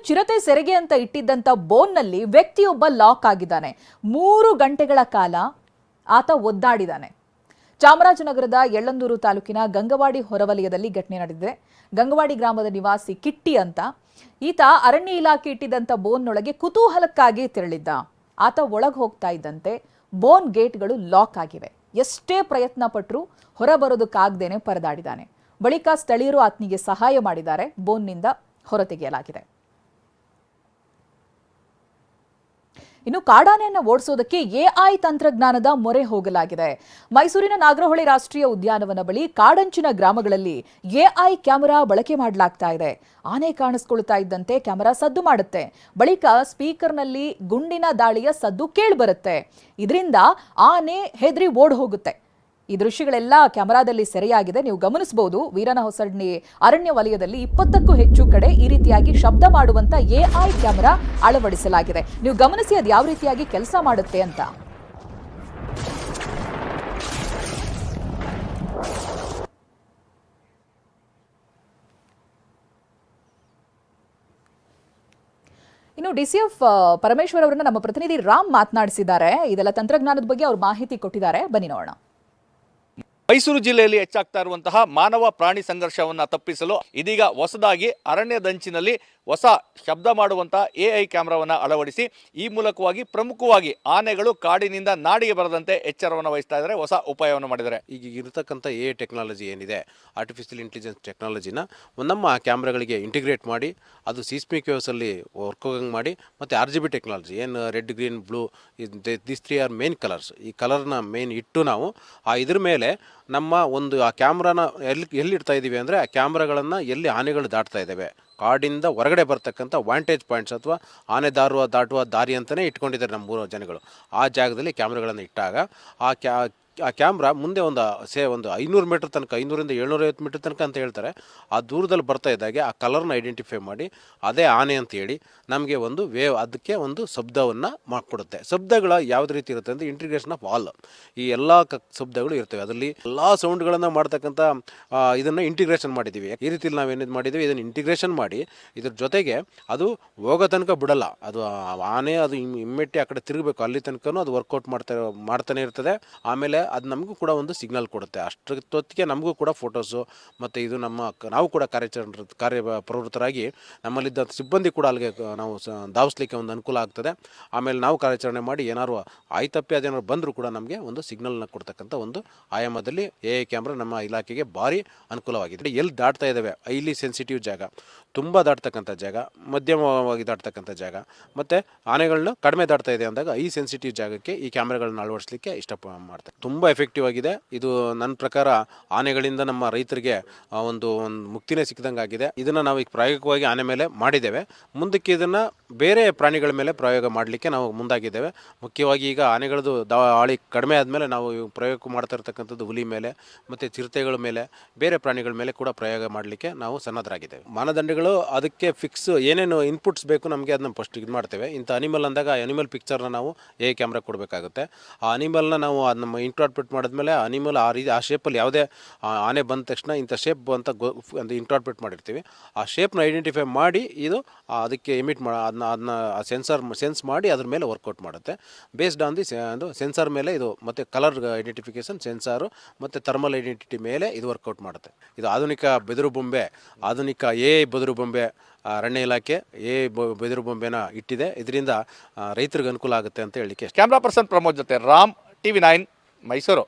ಚಿರತೆ ಸೆರೆಗೆ ಅಂತ ಇಟ್ಟಿದ್ದಂತ ಬೋನ್ನಲ್ಲಿ ವ್ಯಕ್ತಿಯೊಬ್ಬ ಲಾಕ್ ಆಗಿದ್ದಾನೆ. 3 ಗಂಟೆಗಳ ಕಾಲ ಆತ ಒದ್ದಾಡಿದ್ದಾನೆ. ಚಾಮರಾಜನಗರದ ಯಳ್ಳಂದೂರು ತಾಲೂಕಿನ ಗಂಗವಾಡಿ ಹೊರವಲಯದಲ್ಲಿ ಘಟನೆ ನಡೆದಿದೆ. ಗಂಗವಾಡಿ ಗ್ರಾಮದ ನಿವಾಸಿ ಕಿಟ್ಟಿ ಅಂತ ಈತ ಅರಣ್ಯ ಇಲಾಖೆ ಇಟ್ಟಿದ್ದಂತ ಬೋನ್ನೊಳಗೆ ಕುತೂಹಲಕ್ಕಾಗಿ ತೆರಳಿದ್ದ. ಆತ ಒಳಗೆ ಹೋಗ್ತಾ ಇದ್ದಂತೆ ಬೋನ್ ಗೇಟ್ಗಳು ಲಾಕ್ ಆಗಿವೆ. ಎಷ್ಟೇ ಪ್ರಯತ್ನ ಪಟ್ಟರೂ ಹೊರಬರೋದಕ್ಕಾಗದೇನೆ ಪರದಾಡಿದ್ದಾನೆ. ಬಳಿಕ ಸ್ಥಳೀಯರು ಆತನಿಗೆ ಸಹಾಯ ಮಾಡಿದ್ದಾರೆ. ಬೋನ್ನಿಂದ ಹೊರತೆಗೆಯಲಾಗಿದೆ. ಇನ್ನು ಕಾಡಾನೆಯನ್ನು ಓಡಿಸೋದಕ್ಕೆ ಎಐ ತಂತ್ರಜ್ಞಾನದ ಮೊರೆ ಹೋಗಲಾಗಿದೆ. ಮೈಸೂರಿನ ನಾಗರಹೊಳೆ ರಾಷ್ಟ್ರೀಯ ಉದ್ಯಾನವನ ಬಳಿ ಕಾಡಂಚಿನ ಗ್ರಾಮಗಳಲ್ಲಿ ಎಐ ಕ್ಯಾಮೆರಾ ಬಳಕೆ ಮಾಡಲಾಗ್ತಾ ಇದೆ. ಆನೆ ಕಾಣಿಸ್ಕೊಳ್ತಾ ಇದ್ದಂತೆ ಕ್ಯಾಮೆರಾ ಸದ್ದು ಮಾಡುತ್ತೆ. ಬಳಿಕ ಸ್ಪೀಕರ್ನಲ್ಲಿ ಗುಂಡಿನ ದಾಳಿಯ ಸದ್ದು ಕೇಳಿಬರುತ್ತೆ. ಇದರಿಂದ ಆನೆ ಹೆದರಿ ಓಡ್ ಹೋಗುತ್ತೆ. ಈ ದೃಶ್ಯಗಳೆಲ್ಲ ಕ್ಯಾಮೆರಾದಲ್ಲಿ ಸೆರೆಯಾಗಿದೆ. ನೀವು ಗಮನಿಸಬಹುದು, ವೀರನಹೊಸಳ್ಳಿ ಅರಣ್ಯ ವಲಯದಲ್ಲಿ 20ಕ್ಕೂ ಹೆಚ್ಚು ಕಡೆ ಈ ರೀತಿಯಾಗಿ ಶಬ್ದ ಮಾಡುವಂತ ಎಐ ಕ್ಯಾಮೆರಾ ಅಳವಡಿಸಲಾಗಿದೆ. ನೀವು ಗಮನಿಸಿ ಅದು ಯಾವ ರೀತಿಯಾಗಿ ಕೆಲಸ ಮಾಡುತ್ತೆ ಅಂತ. ಇನ್ನು ಡಿಸಿಎಫ್ ಪರಮೇಶ್ವರ್ ಅವರನ್ನ ನಮ್ಮ ಪ್ರತಿನಿಧಿ ರಾಮ್ ಮಾತನಾಡಿಸಿದ್ದಾರೆ. ಇದೆಲ್ಲ ತಂತ್ರಜ್ಞಾನದ ಬಗ್ಗೆ ಅವರು ಮಾಹಿತಿ ಕೊಟ್ಟಿದ್ದಾರೆ. ಬನ್ನಿ ನೋಡೋಣ. ಮೈಸೂರು ಜಿಲ್ಲೆಯಲ್ಲಿ ಹೆಚ್ಚಾಗ್ತಾ ಇರುವಂತಹ ಮಾನವ ಪ್ರಾಣಿ ಸಂಘರ್ಷವನ್ನು ತಪ್ಪಿಸಲು ಇದೀಗ ಹೊಸದಾಗಿ ಅರಣ್ಯದಂಚಿನಲ್ಲಿ ಹೊಸ ಶಬ್ದ ಮಾಡುವಂತಹ ಎಐ ಕ್ಯಾಮೆರಾವನ್ನು ಅಳವಡಿಸಿ ಈ ಮೂಲಕವಾಗಿ ಪ್ರಮುಖವಾಗಿ ಆನೆಗಳು ಕಾಡಿನಿಂದ ನಾಡಿಗೆ ಬರದಂತೆ ಎಚ್ಚರವನ್ನು ವಹಿಸ್ತಾ ಇದ್ದಾರೆ. ಹೊಸ ಉಪಾಯವನ್ನು ಮಾಡಿದ್ದಾರೆ. ಈಗ ಇರತಕ್ಕಂಥ ಎಐ ಟೆಕ್ನಾಲಜಿ ಏನಿದೆ, ಆರ್ಟಿಫಿಷಿಯಲ್ ಇಂಟೆಲಿಜೆನ್ಸ್ ಟೆಕ್ನಾಲಜಿನ ನಮ್ಮ ಕ್ಯಾಮ್ರಾಗಳಿಗೆ ಇಂಟಿಗ್ರೇಟ್ ಮಾಡಿ ಅದು ಸೀಸ್ಮಿಕ್ ವೇವ್ಸಲ್ಲಿ ವರ್ಕ್ ಹೋಗಂಗೆ ಮಾಡಿ, ಮತ್ತು RGB ಟೆಕ್ನಾಲಜಿ ಏನು red, green, blue, this 3 are main colours. ಈ ಕಲರ್ನ ಮೇನ್ ಇಟ್ಟು ನಾವು ಇದ್ರ ಮೇಲೆ ನಮ್ಮ ಒಂದು ಆ ಕ್ಯಾಮ್ರಾನ ಎಲ್ಲಿಡ್ತಾ ಇದ್ದೀವಿ ಅಂದರೆ, ಆ ಕ್ಯಾಮ್ರಾಗಳನ್ನು ಎಲ್ಲಿ ಆನೆಗಳು ದಾಟ್ತಾ ಇದ್ದಾವೆ, ಕಾಡಿಂದ ಹೊರಗಡೆ ಬರ್ತಕ್ಕಂಥ ವಾಂಟೇಜ್ ಪಾಯಿಂಟ್ಸ್ ಅಥವಾ ಆನೆ ದಾಟುವ ದಾರಿ ಅಂತಲೇ ಇಟ್ಕೊಂಡಿದ್ದಾರೆ ನಮ್ಮ ಜನಗಳು. ಆ ಜಾಗದಲ್ಲಿ ಕ್ಯಾಮ್ರಾಗಳನ್ನು ಇಟ್ಟಾಗ ಆ ಕ್ಯಾಮ್ರಾ ಮುಂದೆ ಒಂದು 500 ಮೀಟರ್ ತನಕ, 500ರಿಂದ 750 ಮೀಟರ್ ತನಕ ಅಂತ ಹೇಳ್ತಾರೆ, ಆ ದೂರದಲ್ಲಿ ಬರ್ತಾ ಇದ್ದಾಗೆ ಆ ಕಲರ್ನ ಐಡೆಂಟಿಫೈ ಮಾಡಿ ಅದೇ ಆನೆ ಅಂತ ಹೇಳಿ ನಮಗೆ ಒಂದು ಅದಕ್ಕೆ ಒಂದು ಶಬ್ದವನ್ನು ಮಾಡಿಕೊಡುತ್ತೆ. ಶಬ್ದಗಳ ಯಾವ್ದು ರೀತಿ ಇರುತ್ತೆ ಅಂದರೆ ಇಂಟಿಗ್ರೇಷನ್ ಆಫ್ ಆಲ್, ಈ ಎಲ್ಲ ಶಬ್ದಗಳು ಇರ್ತವೆ. ಅದರಲ್ಲಿ ಎಲ್ಲ ಸೌಂಡ್ಗಳನ್ನು ಮಾಡ್ತಕ್ಕಂಥ ಇದನ್ನು ಇಂಟಿಗ್ರೇಷನ್ ಮಾಡಿದ್ದೀವಿ. ಈ ರೀತಿಯಲ್ಲಿ ನಾವೇನಿದು ಮಾಡಿದ್ದೀವಿ, ಇದನ್ನು ಇಂಟಿಗ್ರೇಷನ್ ಮಾಡಿ ಇದ್ರ ಜೊತೆಗೆ ಅದು ಹೋಗೋ ತನಕ ಬಿಡಲ್ಲ. ಅದು ಆನೆ ಅದು ಇಮ್ಮಿಡಿಯೇಟ್ ಆ ಕಡೆ ತಿರುಗಬೇಕು, ಅಲ್ಲಿ ತನಕನೂ ಅದು ವರ್ಕೌಟ್ ಮಾಡ್ತಾನೆ ಇರ್ತದೆ. ಆಮೇಲೆ ಅದು ನಮಗೂ ಕೂಡ ಒಂದು ಸಿಗ್ನಲ್ ಕೊಡುತ್ತೆ. ಅಷ್ಟೊತ್ತಿಗೆ ನಮಗೂ ಕೂಡ ಫೋಟೋಸು ಮತ್ತು ಇದು ನಾವು ಕೂಡ ಕಾರ್ಯಪ್ರವೃತ್ತರಾಗಿ ನಮ್ಮಲ್ಲಿದ್ದ ಸಿಬ್ಬಂದಿ ಕೂಡ ಅಲ್ಲಿಗೆ ನಾವು ಧಾವಿಸ್ಲಿಕ್ಕೆ ಒಂದು ಅನುಕೂಲ ಆಗ್ತದೆ. ಆಮೇಲೆ ನಾವು ಕಾರ್ಯಾಚರಣೆ ಮಾಡಿ ಏನಾದ್ರು ಆಯ್ತಪ್ಪಿ ಅದೇನಾದ್ರು ಬಂದರೂ ಕೂಡ ನಮಗೆ ಒಂದು ಸಿಗ್ನಲ್ನ ಕೊಡ್ತಕ್ಕಂಥ ಒಂದು ಆಯಾಮದಲ್ಲಿ ಎಐ ಕ್ಯಾಮ್ರಾ ನಮ್ಮ ಇಲಾಖೆಗೆ ಭಾರಿ ಅನುಕೂಲವಾಗಿದೆ. ಎಲ್ಲಿ ದಾಟ್ತಾ ಇದ್ದಾವೆ, ಹೈಲಿ ಸೆನ್ಸಿಟಿವ್ ಜಾಗ, ತುಂಬ ದಾಟ್ತಕ್ಕಂಥ ಜಾಗ, ಮಧ್ಯಮವಾಗಿ ದಾಟ್ತಕ್ಕಂಥ ಜಾಗ, ಮತ್ತು ಆನೆಗಳನ್ನ ಕಡಿಮೆ ದಾಟ್ತಾ ಇದೆ ಅಂದಾಗ ಈ ಸೆನ್ಸಿಟಿವ್ ಜಾಗಕ್ಕೆ ಈ ಕ್ಯಾಮ್ರಾಗಳನ್ನ ಅಳವಡಿಸಲಿಕ್ಕೆ ಮಾಡ್ತಾರೆ. ತುಂಬ ಎಫೆಕ್ಟಿವ್ ಆಗಿದೆ ಇದು. ನನ್ನ ಪ್ರಕಾರ ಆನೆಗಳಿಂದ ನಮ್ಮ ರೈತರಿಗೆ ಒಂದು ಮುಕ್ತಿನೇ ಸಿಕ್ಕಿದಂಗೆ ಆಗಿದೆ. ಇದನ್ನು ನಾವು ಈಗ ಪ್ರಾಯೋಗಿಕವಾಗಿ ಆನೆ ಮೇಲೆ ಮಾಡಿದ್ದೇವೆ. ಮುಂದಕ್ಕೆ ಇದನ್ನು ಬೇರೆ ಪ್ರಾಣಿಗಳ ಮೇಲೆ ಪ್ರಯೋಗ ಮಾಡಲಿಕ್ಕೆ ನಾವು ಮುಂದಾಗಿದ್ದೇವೆ. ಮುಖ್ಯವಾಗಿ ಈಗ ಆನೆಗಳದ್ದು ಹಾಳಿ ಕಡಿಮೆ ಆದಮೇಲೆ ನಾವು ಪ್ರಯೋಗ ಮಾಡ್ತಾ ಇರ್ತಕ್ಕಂಥದ್ದು ಹುಲಿ ಮೇಲೆ ಮತ್ತು ಚಿರತೆಗಳ ಮೇಲೆ, ಬೇರೆ ಪ್ರಾಣಿಗಳ ಮೇಲೆ ಕೂಡ ಪ್ರಯೋಗ ಮಾಡಲಿಕ್ಕೆ ನಾವು ಸನ್ನದ್ಧರಾಗಿದ್ದೇವೆ. ಮಾನದಂಡಗಳು ಅದಕ್ಕೆ ಫಿಕ್ಸ್ ಏನೇನು ಇನ್ಪುಟ್ಸ್ ಬೇಕು ನಮಗೆ ಅದನ್ನ ಫಸ್ಟ್ ಇದು ಮಾಡ್ತೇವೆ. ಇಂಥ ಅನಿಮಲ್ ಅಂದಾಗ ಅನಿಮಲ್ ಪಿಕ್ಚರ್ನ ನಾವು ಎಐ ಕ್ಯಾಮ್ರಾ ಕೊಡಬೇಕಾಗುತ್ತೆ. ಆ ಅನಿಮಲ್ನ ನಾವು ನಮ್ಮ ಇಂಟರ್ಪ್ರಿಟ್ ಮಾಡಿದ್ಮೇಲೆ ಅನಿಮಲ್ ಆ ಶೇಪಲ್ಲಿ ಯಾವುದೇ ಆನೆ ಬಂದ ತಕ್ಷಣ ಇಂಥ ಶೇಪ್ ಅಂತ ಇಂಟರ್ಪ್ರಿಟ್ ಮಾಡಿರ್ತೀವಿ. ಆ ಶೇಪ್ನ ಐಡೆಂಟಿಫೈ ಮಾಡಿ ಇದು ಅದಕ್ಕೆ ಎಮಿಟ್ ಅದನ್ನ ಸೆನ್ಸ್ ಮಾಡಿ ಅದ್ರ ಮೇಲೆ ವರ್ಕೌಟ್ ಮಾಡುತ್ತೆ. ಬೇಸ್ಡ್ ಆನ್ ದಿ ಸೆನ್ಸಾರ್ ಮೇಲೆ ಇದು, ಮತ್ತು ಕಲರ್ ಐಡೆಂಟಿಫಿಕೇಶನ್ ಸೆನ್ಸಾರು ಮತ್ತು ಥರ್ಮಲ್ ಐಡೆಂಟಿಟಿ ಮೇಲೆ ಇದು ವರ್ಕೌಟ್ ಮಾಡುತ್ತೆ. ಇದು ಆಧುನಿಕ ಬೆದರು ಬೊಂಬೆ, ಆಧುನಿಕ ಎಐ ಬೆದರು ಬೊಂಬೆ ಅರಣ್ಯ ಇಲಾಖೆ ಬೆದರು ಬೊಂಬೆನ ಇಟ್ಟಿದೆ. ಇದರಿಂದ ರೈತರಿಗೆ ಅನುಕೂಲ ಆಗುತ್ತೆ ಅಂತ ಹೇಳಲಿಕ್ಕೆ. ಕ್ಯಾಮ್ರಾ ಪರ್ಸನ್ ಪ್ರಮೋದ್ ಜೊತೆ ರಾಮ್, TV9 ಮೈಸೂರು.